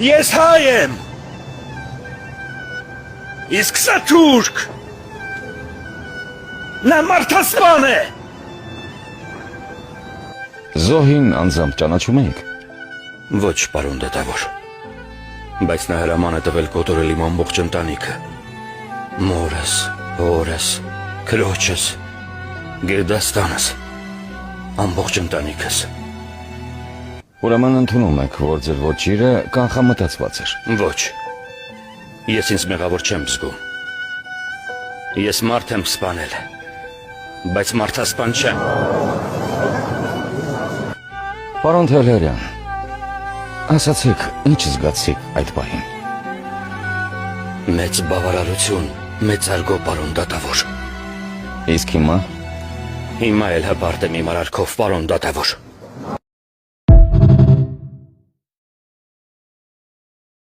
Ես հայ եմ։ Իսկ սա թուրք։ Նա մարդասպան է։ Զոհին անձամբ ճանաչում եք։ Ոչ, պարոն դատավոր, բայց նա հրաման է տվել կոտորել իմ ամբողջ ընտանիքը, մորս, հորս, քրոջս, գերդաստանս, ամբողջ ընտանիքս։ Ուրեմն ընդունում եք, որ ձեր ոչիրը կանխամտածված էր։ Ոչ, ես ինձ մեղավոր չեմ զգում։ Ես մարդ եմ սպանել, բայց մարդասպան չեմ։ Պարոն Թելերյան, ասացեք, ինչ զգացիք այդ պահին։ Մեծ բավարարություն, մեծարգո պարոն դատավոր։ Իսկ հիմա։ Հիմա էլ հպարտ եմ իմ արարքով, պարոն դատավոր։